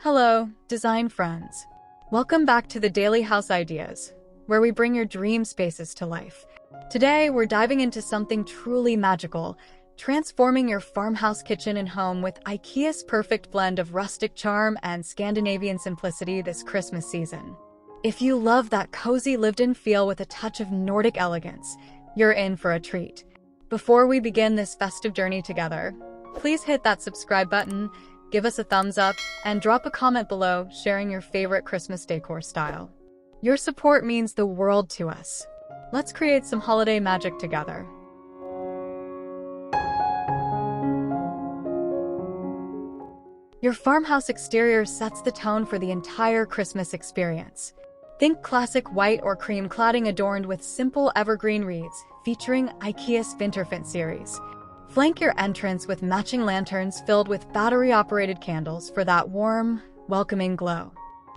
Hello, design friends. Welcome back to the Daily House Ideas, where we bring your dream spaces to life. Today, we're diving into something truly magical, transforming your farmhouse kitchen and home with IKEA's perfect blend of rustic charm and Scandinavian simplicity this Christmas season. If you love that cozy lived-in feel with a touch of Nordic elegance, you're in for a treat. Before we begin this festive journey together, please hit that subscribe button, give us a thumbs up, and drop a comment below sharing your favorite Christmas decor style. Your support means the world to us. Let's create some holiday magic together. Your farmhouse exterior sets the tone for the entire Christmas experience. Think classic white or cream cladding adorned with simple evergreen wreaths featuring IKEA's Vinterfint series. Flank your entrance with matching lanterns filled with battery-operated candles for that warm, welcoming glow.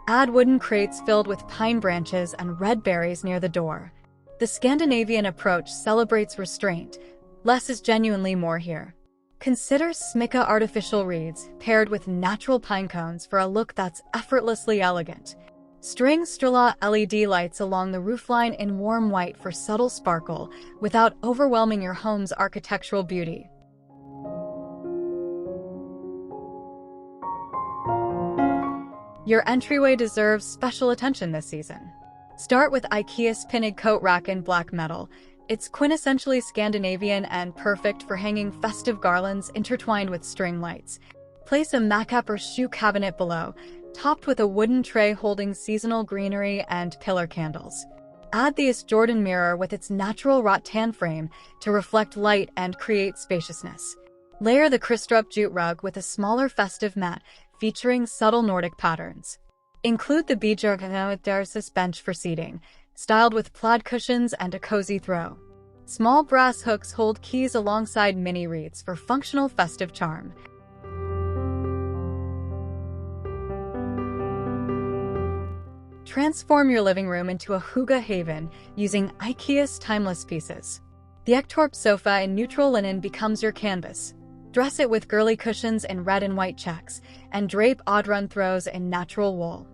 Add wooden crates filled with pine branches and red berries near the door. The Scandinavian approach celebrates restraint. Less is genuinely more here. Consider Smycke artificial wreaths paired with natural pine cones for a look that's effortlessly elegant. String Strela LED lights along the roofline in warm white for subtle sparkle without overwhelming your home's architectural beauty. Your entryway deserves special attention this season. Start with IKEA's Pinning coat rack in black metal. It's quintessentially Scandinavian and perfect for hanging festive garlands intertwined with string lights. Place a makeup or shoe cabinet below, topped with a wooden tray holding seasonal greenery and pillar candles. Add the Jordan mirror with its natural rattan frame to reflect light and create spaciousness. Layer the Kristrup jute rug with a smaller festive mat featuring subtle Nordic patterns. Include the Björknötersis bench for seating, styled with plaid cushions and a cozy throw. Small brass hooks hold keys alongside mini wreaths for functional festive charm. Transform your living room into a hygge haven using IKEA's timeless pieces. The Ektorp sofa in neutral linen becomes your canvas. Dress it with girly cushions in red and white checks, and drape odd-run throws in natural wool.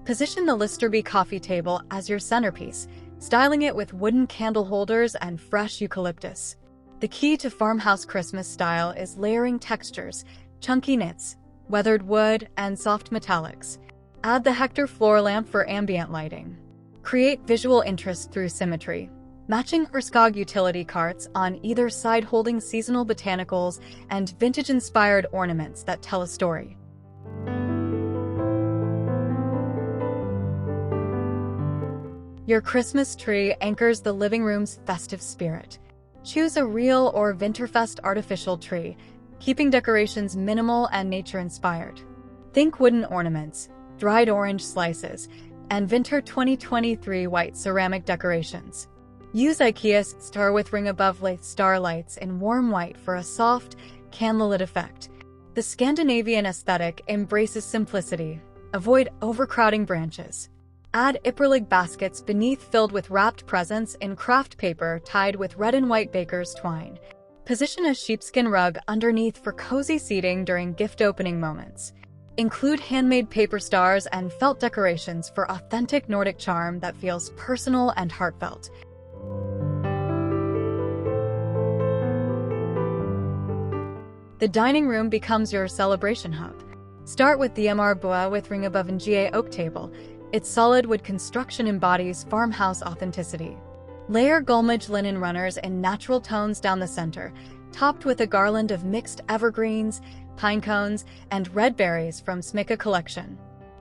Position the Listerby coffee table as your centerpiece, styling it with wooden candle holders and fresh eucalyptus. The key to farmhouse Christmas style is layering textures, chunky knits, weathered wood, and soft metallics. Add the Hector floor lamp for ambient lighting. Create visual interest through symmetry. Matching Urskog utility carts on either side holding seasonal botanicals and vintage-inspired ornaments that tell a story. Your Christmas tree anchors the living room's festive spirit. Choose a real or Winterfest artificial tree, keeping decorations minimal and nature-inspired. Think wooden ornaments, dried orange slices, and Winter 2023 white ceramic decorations. Use IKEA's Star with Ring Above Lathe starlights in warm white for a soft, candlelit effect. The Scandinavian aesthetic embraces simplicity. Avoid overcrowding branches. Add Ipperlig baskets beneath filled with wrapped presents in craft paper tied with red and white baker's twine. Position a sheepskin rug underneath for cozy seating during gift opening moments. Include handmade paper stars and felt decorations for authentic Nordic charm that feels personal and heartfelt. The dining room becomes your celebration hub. Start with the MR Boa with Ring Above and GA oak table. Its solid wood construction embodies farmhouse authenticity. Layer Gulmage linen runners in natural tones down the center, topped with a garland of mixed evergreens, pine cones, and red berries from Smycke collection.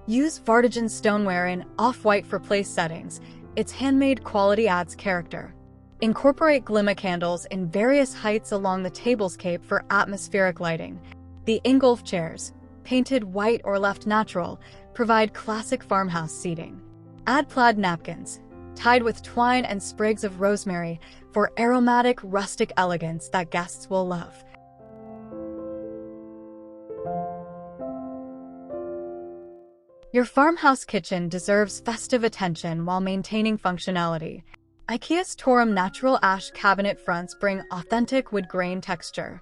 Use Vartigen stoneware in off-white for place settings. Its handmade quality adds character. Incorporate glimmer candles in various heights along the table's cape for atmospheric lighting. The Ingolf chairs, painted white or left natural, provide classic farmhouse seating. Add plaid napkins, tied with twine and sprigs of rosemary for aromatic, rustic elegance that guests will love. Your farmhouse kitchen deserves festive attention while maintaining functionality. IKEA's Torum natural ash cabinet fronts bring authentic wood grain texture.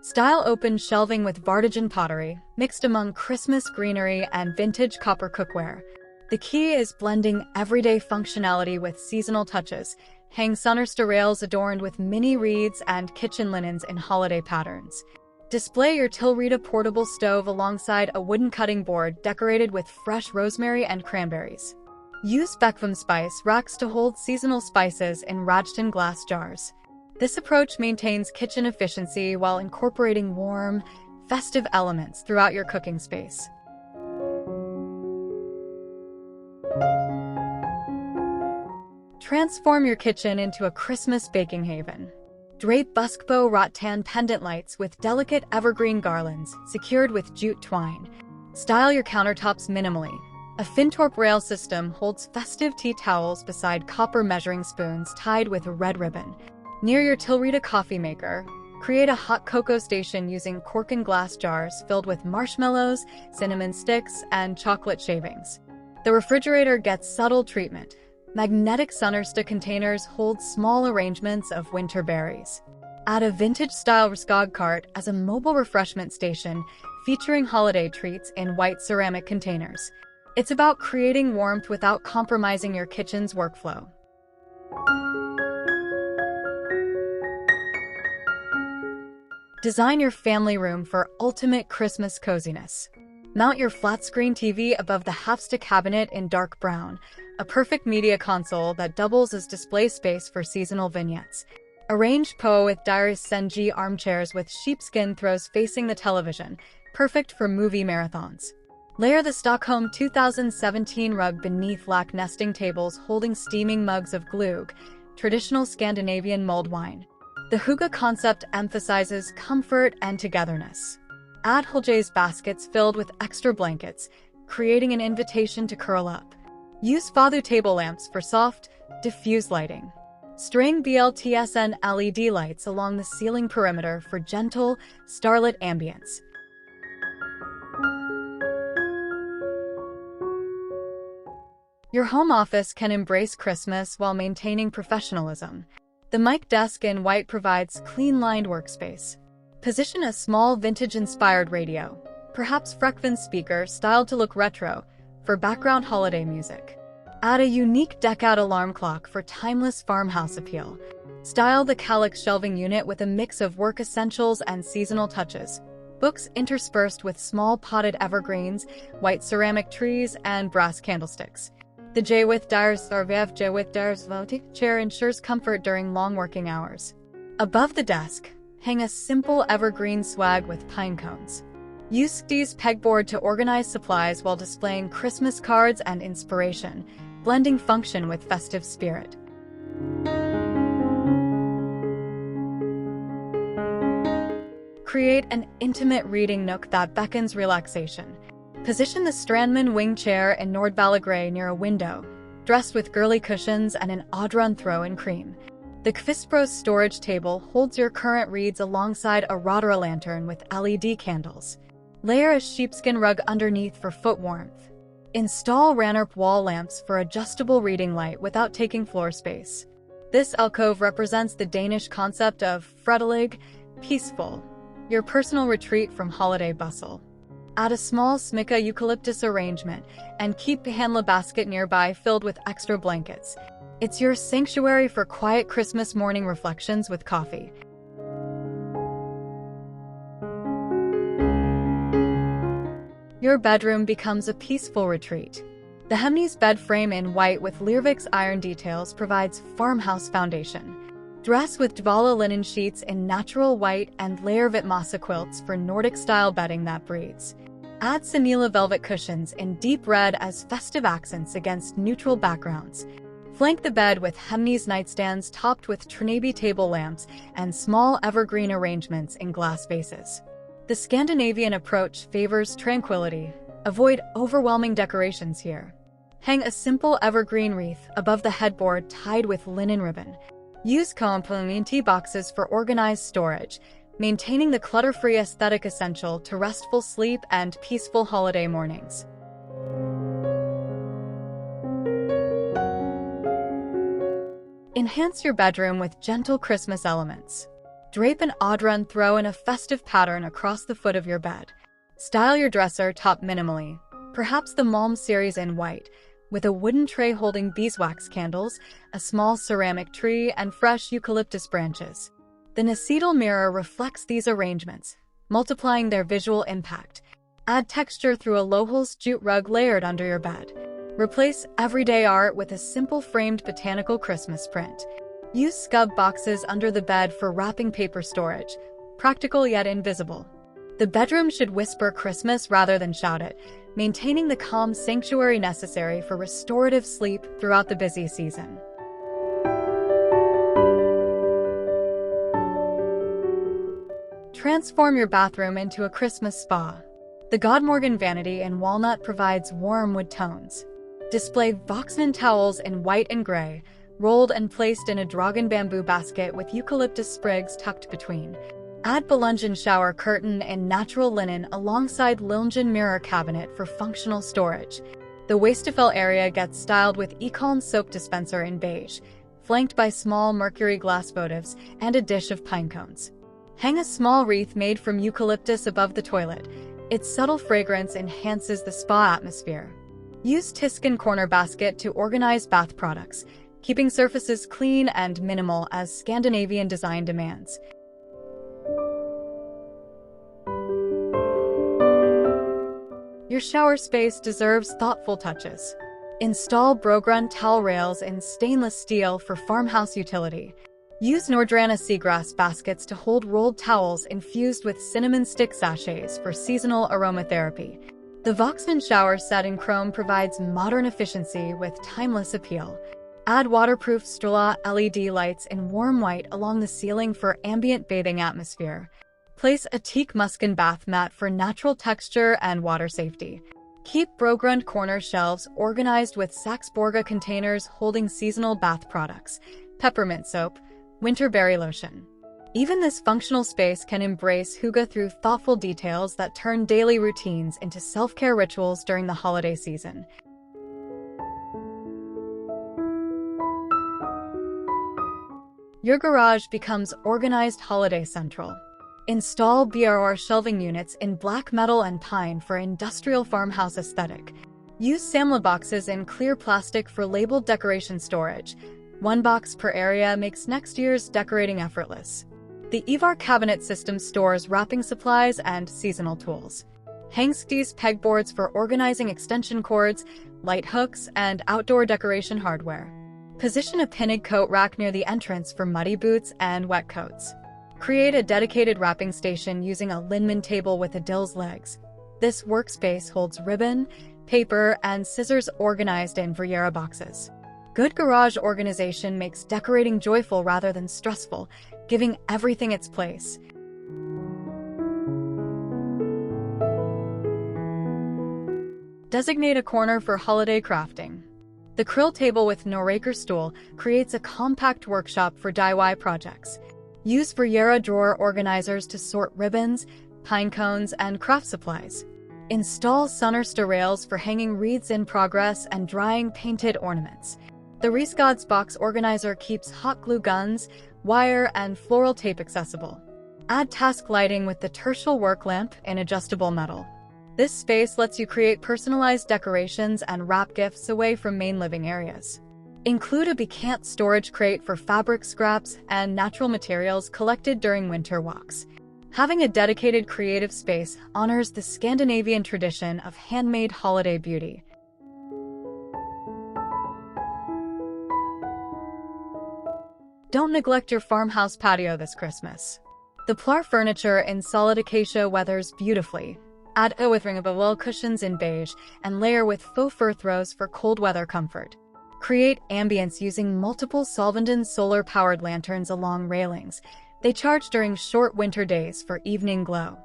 Style open shelving with Vartigan pottery, mixed among Christmas greenery and vintage copper cookware. The key is blending everyday functionality with seasonal touches. Hang Sunnerster rails adorned with mini reeds and kitchen linens in holiday patterns. Display your Tilreda portable stove alongside a wooden cutting board decorated with fresh rosemary and cranberries. Use Beckvam spice racks to hold seasonal spices in Rajton glass jars. This approach maintains kitchen efficiency while incorporating warm, festive elements throughout your cooking space. Transform your kitchen into a Christmas baking haven. Drape buskbow rattan pendant lights with delicate evergreen garlands secured with jute twine. Style your countertops minimally. A Fintorp rail system holds festive tea towels beside copper measuring spoons tied with a red ribbon. Near your Tilreda coffee maker, create a hot cocoa station using cork and glass jars filled with marshmallows, cinnamon sticks, and chocolate shavings. The refrigerator gets subtle treatment. Magnetic Sunnerster containers hold small arrangements of winter berries. Add a vintage-style Ruscog cart as a mobile refreshment station featuring holiday treats in white ceramic containers. It's about creating warmth without compromising your kitchen's workflow. Design your family room for ultimate Christmas coziness. Mount your flat-screen TV above the half-stick cabinet in dark brown, a perfect media console that doubles as display space for seasonal vignettes. Arrange Poe with Dairis Senji armchairs with sheepskin throws facing the television, perfect for movie marathons. Layer the Stockholm 2017 rug beneath lac nesting tables holding steaming mugs of glögg, traditional Scandinavian mulled wine. The hygge concept emphasizes comfort and togetherness. Add Hulje's baskets filled with extra blankets, creating an invitation to curl up. Use Fathu table lamps for soft, diffuse lighting. String BLTSN LED lights along the ceiling perimeter for gentle, starlit ambience. Your home office can embrace Christmas while maintaining professionalism. The mic desk in white provides clean-lined workspace. Position a small vintage-inspired radio, perhaps Frekven's speaker styled to look retro, for background holiday music. Add a unique deck-out alarm clock for timeless farmhouse appeal. Style the Calyx shelving unit with a mix of work essentials and seasonal touches. Books interspersed with small potted evergreens, white ceramic trees, and brass candlesticks. The Jwith Dyers Sarvev Jwith Dyers Voti chair ensures comfort during long working hours. Above the desk, hang a simple evergreen swag with pine cones. Use Steve's pegboard to organize supplies while displaying Christmas cards and inspiration, blending function with festive spirit. Create an intimate reading nook that beckons relaxation. Position the Strandman wing chair in Nordballa Grey near a window, dressed with girly cushions and an Audrun throw in cream. The Kvistbros storage table holds your current reads alongside a Rotara lantern with LED candles. Layer a sheepskin rug underneath for foot warmth. Install Ranerp wall lamps for adjustable reading light without taking floor space. This alcove represents the Danish concept of fredelig, peaceful, your personal retreat from holiday bustle. Add a small Smyka eucalyptus arrangement and keep a Handla basket nearby filled with extra blankets. It's your sanctuary for quiet Christmas morning reflections with coffee. Your bedroom becomes a peaceful retreat. The Hemnes bed frame in white with Learvik's iron details provides farmhouse foundation. Dress with Dvala linen sheets in natural white and layer Vitmasa quilts for Nordic-style bedding that breathes. Add Sanila velvet cushions in deep red as festive accents against neutral backgrounds. Flank the bed with Hemnes nightstands topped with Trinaby table lamps and small evergreen arrangements in glass vases. The Scandinavian approach favors tranquility. Avoid overwhelming decorations here. Hang a simple evergreen wreath above the headboard tied with linen ribbon. Use complementary boxes for organized storage, maintaining the clutter-free aesthetic essential to restful sleep and peaceful holiday mornings. Enhance your bedroom with gentle Christmas elements. Drape an odd-run throw in a festive pattern across the foot of your bed. Style your dresser top minimally, perhaps the Malm series in white, with a wooden tray holding beeswax candles, a small ceramic tree, and fresh eucalyptus branches. The acetal mirror reflects these arrangements, multiplying their visual impact. Add texture through a low-hole jute rug layered under your bed. Replace everyday art with a simple framed botanical Christmas print. Use scub boxes under the bed for wrapping paper storage, practical yet invisible. The bedroom should whisper Christmas rather than shout it, maintaining the calm sanctuary necessary for restorative sleep throughout the busy season. Transform your bathroom into a Christmas spa. The Godmorgan vanity in walnut provides warm wood tones. Display Voxman towels in white and gray, rolled and placed in a dragon bamboo basket with eucalyptus sprigs tucked between. Add Belungen shower curtain in natural linen alongside Liljen mirror cabinet for functional storage. The Wastafel area gets styled with Econ soap dispenser in beige, flanked by small mercury glass votives and a dish of pine cones. Hang a small wreath made from eucalyptus above the toilet. Its subtle fragrance enhances the spa atmosphere. Use Tiskin corner basket to organize bath products, keeping surfaces clean and minimal as Scandinavian design demands. Your shower space deserves thoughtful touches. Install Brogrund towel rails in stainless steel for farmhouse utility. Use Nordrana seagrass baskets to hold rolled towels infused with cinnamon stick sachets for seasonal aromatherapy. The Voxman shower set in chrome provides modern efficiency with timeless appeal. Add waterproof Strela LED lights in warm white along the ceiling for ambient bathing atmosphere. Place a teak muskin bath mat for natural texture and water safety. Keep Brogrund corner shelves organized with Saxborga containers holding seasonal bath products, peppermint soap, winter berry lotion. Even this functional space can embrace hygge through thoughtful details that turn daily routines into self-care rituals during the holiday season. Your garage becomes organized holiday central. Install BRR shelving units in black metal and pine for industrial farmhouse aesthetic. Use Samla boxes in clear plastic for labeled decoration storage. One box per area makes next year's decorating effortless. The Ivar cabinet system stores wrapping supplies and seasonal tools. Hang skis pegboards for organizing extension cords, light hooks, and outdoor decoration hardware. Position a pinned coat rack near the entrance for muddy boots and wet coats. Create a dedicated wrapping station using a Linman table with a dill's legs. This workspace holds ribbon, paper, and scissors organized in Verriera boxes. Good garage organization makes decorating joyful rather than stressful, giving everything its place. Designate a corner for holiday crafting. The Krill table with Nordic stool creates a compact workshop for DIY projects. Use Verriera drawer organizers to sort ribbons, pine cones, and craft supplies. Install Sunnersta rails for hanging wreaths in progress and drying painted ornaments. The Riesgods box organizer keeps hot glue guns, wire, and floral tape accessible. Add task lighting with the Tertial work lamp in adjustable metal. This space lets you create personalized decorations and wrap gifts away from main living areas. Include a Becant storage crate for fabric scraps and natural materials collected during winter walks. Having a dedicated creative space honors the Scandinavian tradition of handmade holiday beauty. Don't neglect your farmhouse patio this Christmas. The Plar furniture in solid acacia weathers beautifully. Add a with ringable cushions in beige and layer with faux fur throws for cold weather comfort. Create ambience using multiple Solvenden solar-powered lanterns along railings. They charge during short winter days for evening glow.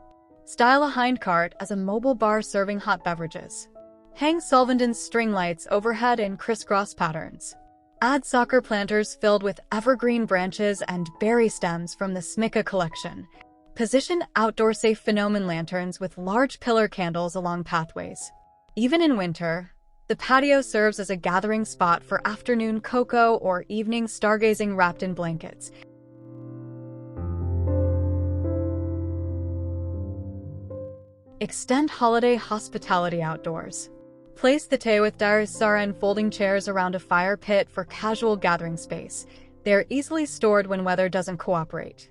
Style a hindcart as a mobile bar serving hot beverages. Hang Solvenden string lights overhead in crisscross patterns. Add soccer planters filled with evergreen branches and berry stems from the Smicka collection. Position outdoor safe phenomenon lanterns with large pillar candles along pathways. Even in winter, the patio serves as a gathering spot for afternoon cocoa or evening stargazing wrapped in blankets. Extend holiday hospitality outdoors. Place the tey with darisara and folding chairs around a fire pit for casual gathering space. They are easily stored when weather doesn't cooperate.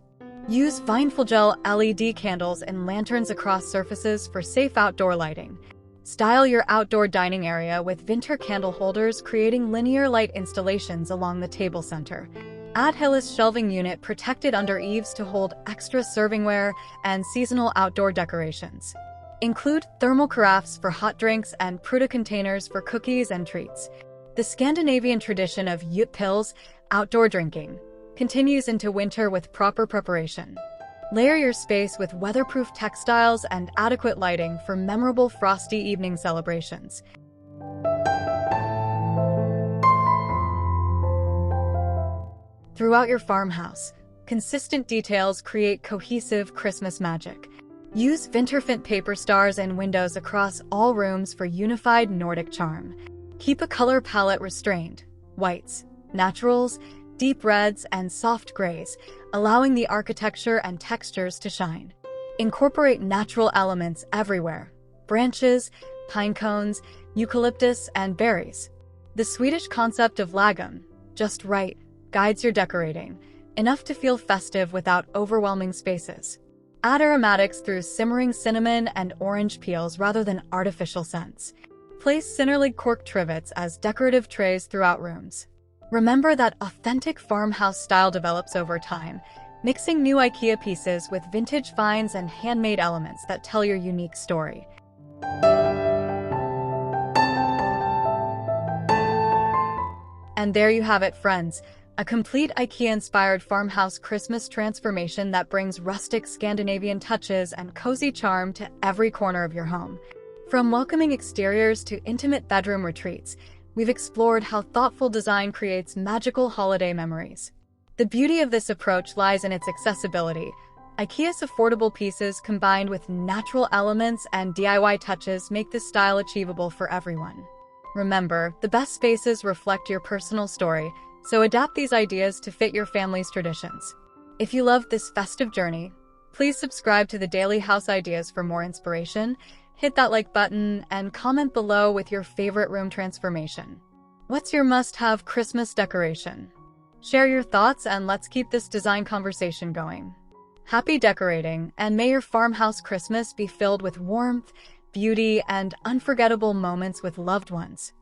Use Vineful Gel LED candles and lanterns across surfaces for safe outdoor lighting. Style your outdoor dining area with Vinter candle holders, creating linear light installations along the table center. Add Hillis shelving unit protected under eaves to hold extra servingware and seasonal outdoor decorations. Include thermal carafes for hot drinks and Pruta containers for cookies and treats. The Scandinavian tradition of pills, outdoor drinking, continues into winter with proper preparation. Layer your space with weatherproof textiles and adequate lighting for memorable frosty evening celebrations. Throughout your farmhouse, consistent details create cohesive Christmas magic. Use Vinterfint paper stars and windows across all rooms for unified Nordic charm. Keep a color palette restrained: whites, naturals, deep reds, and soft grays, allowing the architecture and textures to shine. Incorporate natural elements everywhere: branches, pine cones, eucalyptus, and berries. The Swedish concept of lagom, just right, guides your decorating, enough to feel festive without overwhelming spaces. Add aromatics through simmering cinnamon and orange peels rather than artificial scents. Place Cinderlig cork trivets as decorative trays throughout rooms. Remember that authentic farmhouse style develops over time, mixing new IKEA pieces with vintage finds and handmade elements that tell your unique story. And there you have it, friends. A complete IKEA-inspired farmhouse Christmas transformation that brings rustic Scandinavian touches and cozy charm to every corner of your home. From welcoming exteriors to intimate bedroom retreats, we've explored how thoughtful design creates magical holiday memories. The beauty of this approach lies in its accessibility. IKEA's affordable pieces combined with natural elements and DIY touches make this style achievable for everyone. Remember, the best spaces reflect your personal story, so adapt these ideas to fit your family's traditions. If you loved this festive journey, please subscribe to the Daily House Ideas for more inspiration, hit that like button, and comment below with your favorite room transformation. What's your must-have Christmas decoration? Share your thoughts and let's keep this design conversation going. Happy decorating, and may your farmhouse Christmas be filled with warmth, beauty, and unforgettable moments with loved ones.